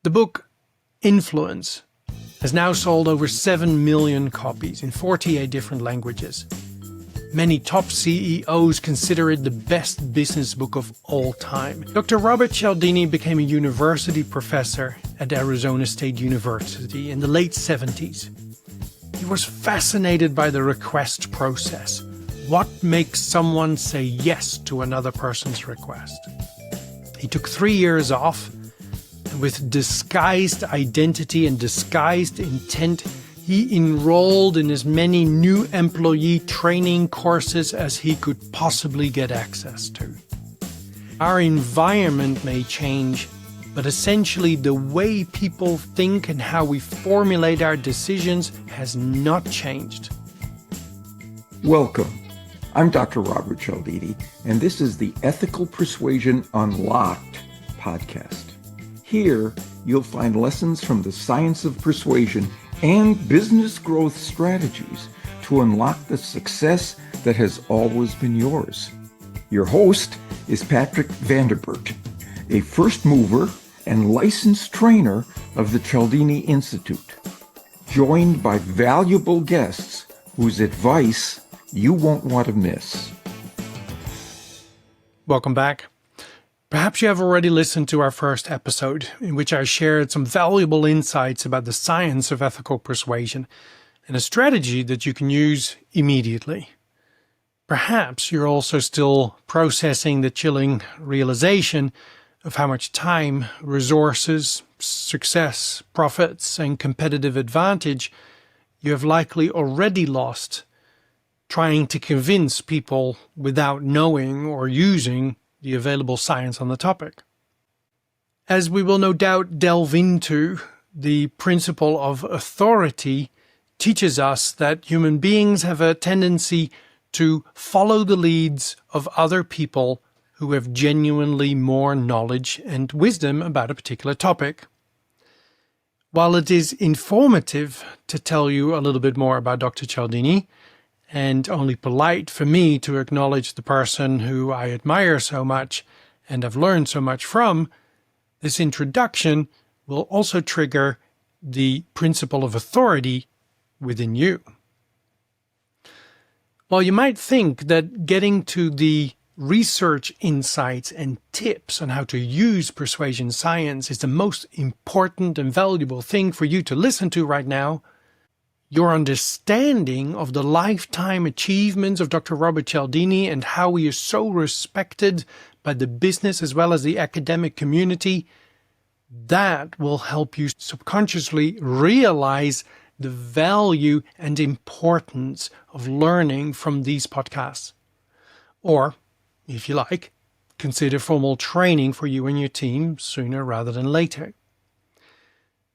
The book Influence has now sold over 7 million copies in 48 different languages. Many top CEOs consider it the best business book of all time. Dr. Robert Cialdini became a university professor at Arizona State University in the late 70s. He was fascinated by the request process. What makes someone say yes to another person's request? He took 3 years off, and with disguised identity and disguised intent, he enrolled in as many new employee training courses as he could possibly get access to. Our environment may change, but essentially the way people think and how we formulate our decisions has not changed. Welcome. I'm Dr. Robert Cialdini, and this is the Ethical Persuasion Unlocked podcast. Here, you'll find lessons from the science of persuasion and business growth strategies to unlock the success that has always been yours. Your host is Patrick Vanderbert, a first mover and licensed trainer of the Cialdini Institute, joined by valuable guests whose advice you won't want to miss. Welcome back. Perhaps you have already listened to our first episode, in which I shared some valuable insights about the science of ethical persuasion and a strategy that you can use immediately. Perhaps you're also still processing the chilling realization of how much time, resources, success, profits, and competitive advantage you have likely already lost trying to convince people without knowing or using the available science on the topic. As we will no doubt delve into, the principle of authority teaches us that human beings have a tendency to follow the leads of other people who have genuinely more knowledge and wisdom about a particular topic. While it is informative to tell you a little bit more about Dr. Cialdini, and only polite for me to acknowledge the person who I admire so much and have learned so much from, this introduction will also trigger the principle of authority within you. While you might think that getting to the research insights and tips on how to use persuasion science is the most important and valuable thing for you to listen to right now, your understanding of the lifetime achievements of Dr. Robert Cialdini and how he is so respected by the business as well as the academic community, that will help you subconsciously realize the value and importance of learning from these podcasts. Or, if you like, consider formal training for you and your team sooner rather than later.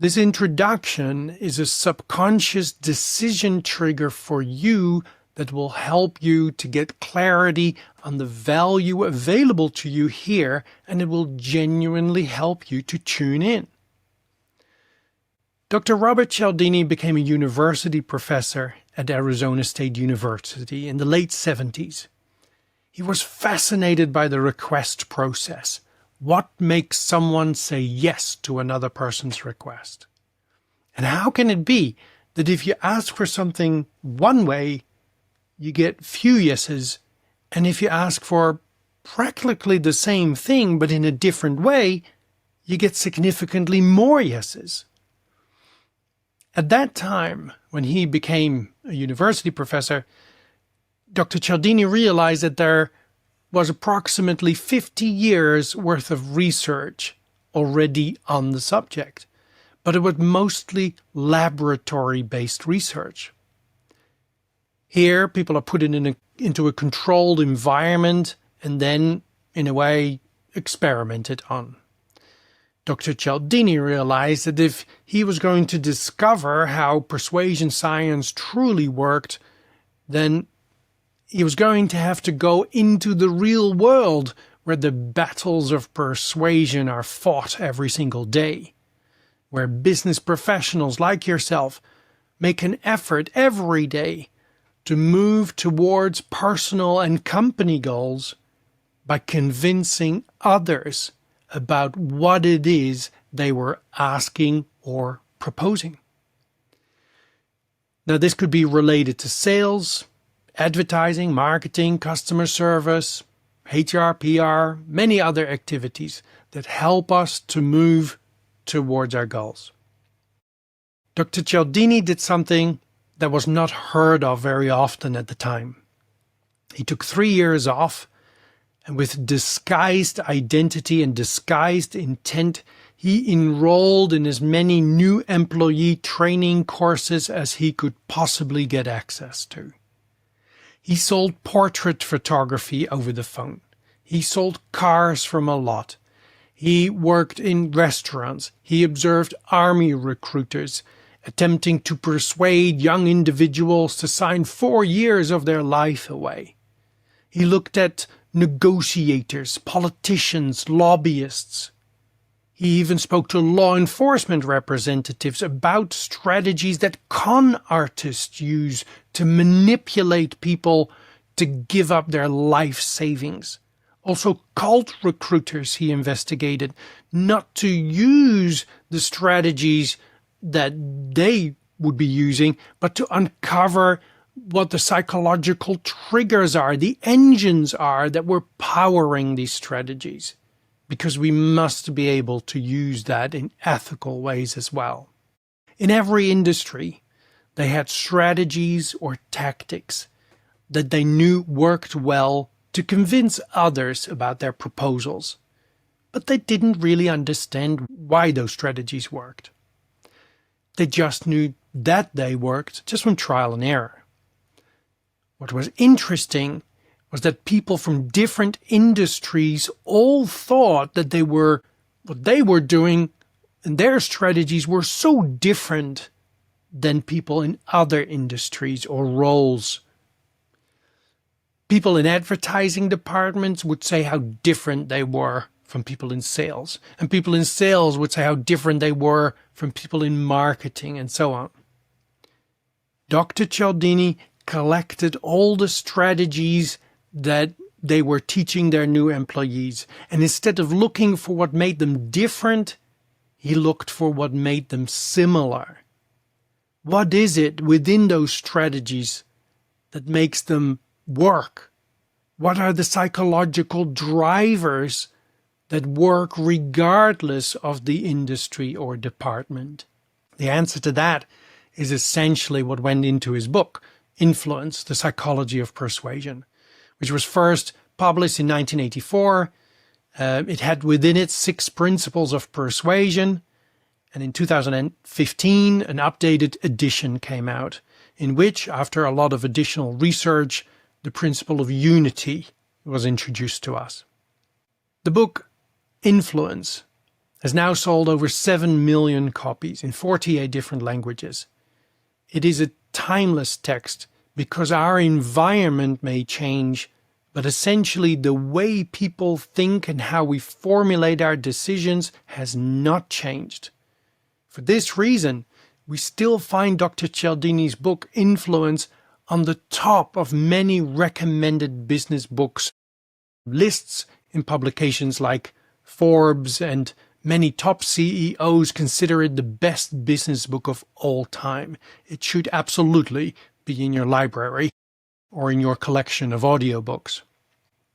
This introduction is a subconscious decision trigger for you that will help you to get clarity on the value available to you here, and it will genuinely help you to tune in. Dr. Robert Cialdini became a university professor at Arizona State University in the late 70s. He was fascinated by the request process. What makes someone say yes to another person's request? And how can it be that if you ask for something one way, you get few yeses, and if you ask for practically the same thing but in a different way, you get significantly more yeses? At that time, when he became a university professor, Dr. Cialdini realized that there was approximately 50 years worth of research already on the subject, but it was mostly laboratory-based research. Here, people are put into a controlled environment and then, in a way, experimented on. Dr. Cialdini realized that if he was going to discover how persuasion science truly worked, then he was going to have to go into the real world where the battles of persuasion are fought every single day, where business professionals like yourself make an effort every day to move towards personal and company goals by convincing others about what it is they were asking or proposing. Now, this could be related to sales, advertising, marketing, customer service, HR, PR, many other activities that help us to move towards our goals. Dr. Cialdini did something that was not heard of very often at the time. He took 3 years off, and with disguised identity and disguised intent, he enrolled in as many new employee training courses as he could possibly get access to. He sold portrait photography over the phone. He sold cars from a lot. He worked in restaurants. He observed army recruiters attempting to persuade young individuals to sign 4 years of their life away. He looked at negotiators, politicians, lobbyists. He even spoke to law enforcement representatives about strategies that con artists use to manipulate people to give up their life savings. Also, cult recruiters he investigated, not to use the strategies that they would be using, but to uncover what the psychological triggers are, the engines are that were powering these strategies, because we must be able to use that in ethical ways as well. In every industry, they had strategies or tactics that they knew worked well to convince others about their proposals, but they didn't really understand why those strategies worked. They just knew that they worked just from trial and error. What was interesting was that people from different industries all thought that what they were doing and their strategies were so different than people in other industries or roles. People in advertising departments would say how different they were from people in sales, and people in sales would say how different they were from people in marketing, and so on. Dr. Cialdini collected all the strategies that they were teaching their new employees, and instead of looking for what made them different, he looked for what made them similar. What is it within those strategies that makes them work? What are the psychological drivers that work regardless of the industry or department? The answer to that is essentially what went into his book, Influence, The Psychology of Persuasion, which was first published in 1984. It had within it 6 principles of persuasion, and in 2015 an updated edition came out, in which, after a lot of additional research, the principle of unity was introduced to us. The book Influence has now sold over 7 million copies in 48 different languages. It is a timeless text because our environment may change, but essentially the way people think and how we formulate our decisions has not changed. For this reason, we still find Dr. Cialdini's book Influence on the top of many recommended business books lists in publications like Forbes, and many top CEOs consider it the best business book of all time. It should absolutely be in your library or in your collection of audiobooks.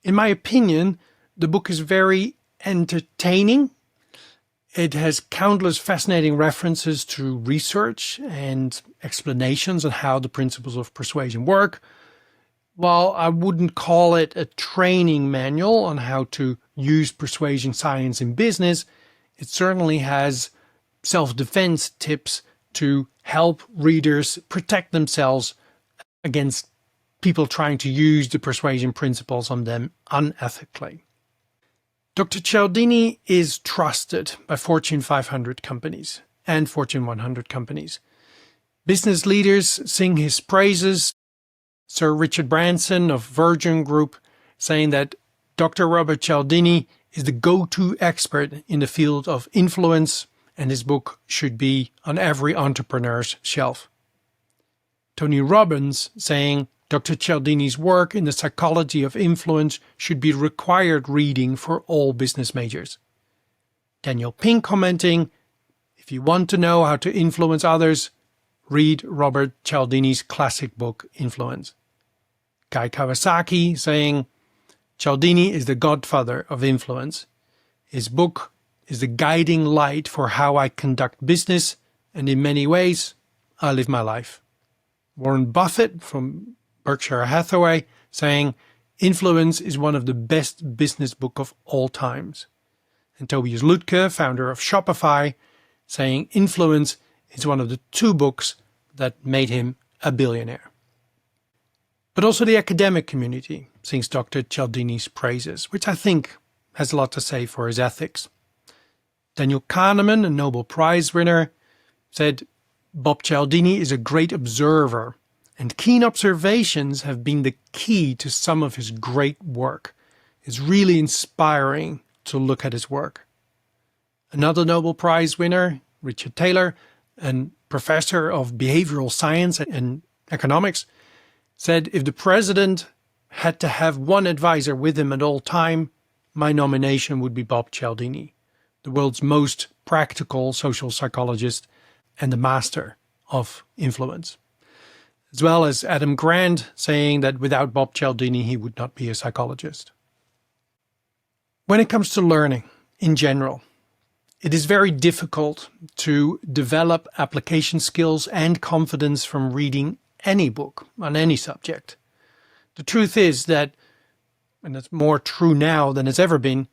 In my opinion, the book is very entertaining. It has countless fascinating references to research and explanations on how the principles of persuasion work. While I wouldn't call it a training manual on how to use persuasion science in business, it certainly has self-defense tips to help readers protect themselves against people trying to use the persuasion principles on them unethically. Dr. Cialdini is trusted by Fortune 500 companies and Fortune 100 companies. Business leaders sing his praises. Sir Richard Branson of Virgin Group saying that Dr. Robert Cialdini is the go-to expert in the field of influence, and his book should be on every entrepreneur's shelf. Tony Robbins saying Dr. Cialdini's work in the psychology of influence should be required reading for all business majors. Daniel Pink commenting, "If you want to know how to influence others, read Robert Cialdini's classic book, Influence." Guy Kawasaki saying, "Cialdini is the godfather of influence. His book is the guiding light for how I conduct business, and in many ways, I live my life." Warren Buffett from Berkshire Hathaway saying, "Influence is one of the best business books of all times." And Tobias Luttke, founder of Shopify, saying, "Influence is one of the 2 books that made him a billionaire." But also the academic community sings Dr. Cialdini's praises, which I think has a lot to say for his ethics. Daniel Kahneman, a Nobel Prize winner, said, "Bob Cialdini is a great observer, and keen observations have been the key to some of his great work. It's really inspiring to look at his work." Another Nobel Prize winner, Richard Taylor, a professor of behavioral science and economics, said, "If the president had to have one advisor with him at all time, my nomination would be Bob Cialdini, the world's most practical social psychologist and the master of influence." As well as Adam Grant saying that without Bob Cialdini, he would not be a psychologist. When it comes to learning in general, it is very difficult to develop application skills and confidence from reading any book on any subject. The truth is that, and it's more true now than it's ever been,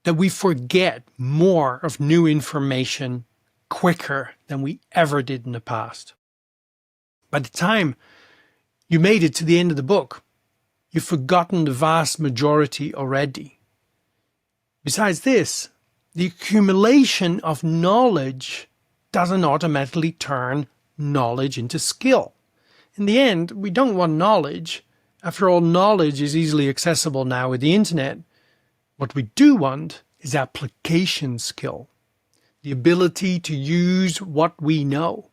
that we forget more of new information quicker than we ever did in the past. By the time you made it to the end of the book, you've forgotten the vast majority already. Besides this, the accumulation of knowledge doesn't automatically turn knowledge into skill. In the end, we don't want knowledge. After all, knowledge is easily accessible now with the internet. What we do want is application skill, the ability to use what we know.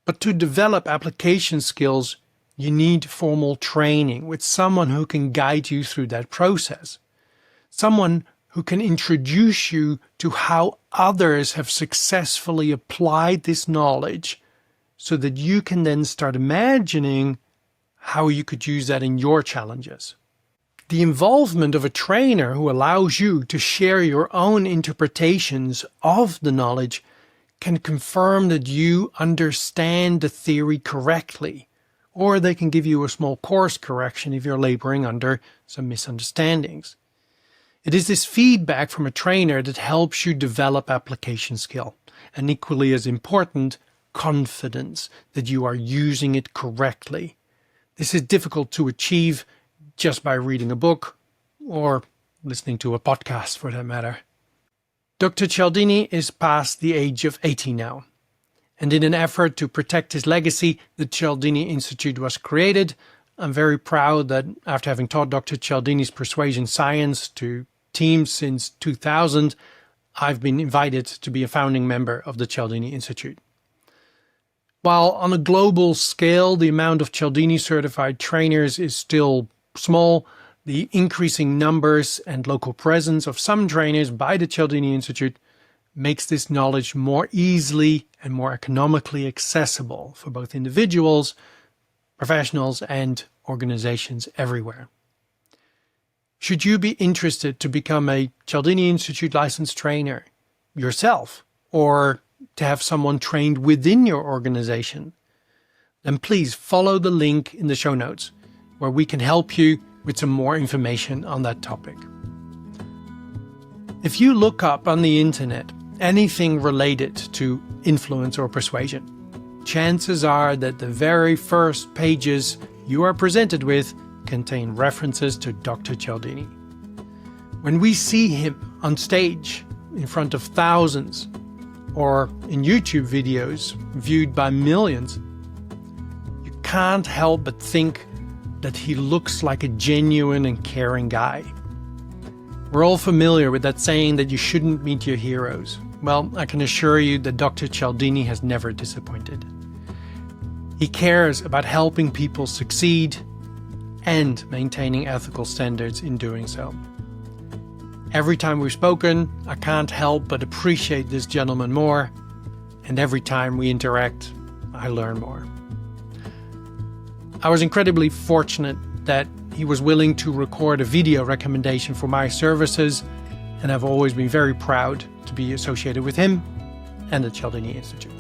But to develop application skills, you need formal training with someone who can guide you through that process. Someone who can introduce you to how others have successfully applied this knowledge so that you can then start imagining how you could use that in your challenges. The involvement of a trainer who allows you to share your own interpretations of the knowledge can confirm that you understand the theory correctly, or they can give you a small course correction if you're laboring under some misunderstandings. It is this feedback from a trainer that helps you develop application skill, and equally as important, confidence that you are using it correctly. This is difficult to achieve just by reading a book or listening to a podcast for that matter. Dr. Cialdini is past the age of 80 now, and in an effort to protect his legacy, the Cialdini Institute was created. I'm very proud that after having taught Dr. Cialdini's persuasion science to teams since 2000, I've been invited to be a founding member of the Cialdini Institute. While on a global scale, the amount of Cialdini certified trainers is still small, the increasing numbers and local presence of some trainers by the Cialdini Institute makes this knowledge more easily and more economically accessible for both individuals, professionals, and organizations everywhere. Should you be interested to become a Cialdini Institute licensed trainer yourself, or to have someone trained within your organization, then please follow the link in the show notes where we can help you with some more information on that topic. If you look up on the internet anything related to influence or persuasion, chances are that the very first pages you are presented with contain references to Dr. Cialdini. When we see him on stage in front of thousands, or in YouTube videos viewed by millions, you can't help but think that he looks like a genuine and caring guy. We're all familiar with that saying that you shouldn't meet your heroes. Well, I can assure you that Dr. Cialdini has never disappointed. He cares about helping people succeed and maintaining ethical standards in doing so. Every time we've spoken, I can't help but appreciate this gentleman more, and every time we interact, I learn more. I was incredibly fortunate that he was willing to record a video recommendation for my services, and I've always been very proud to be associated with him and the Cialdini Institute.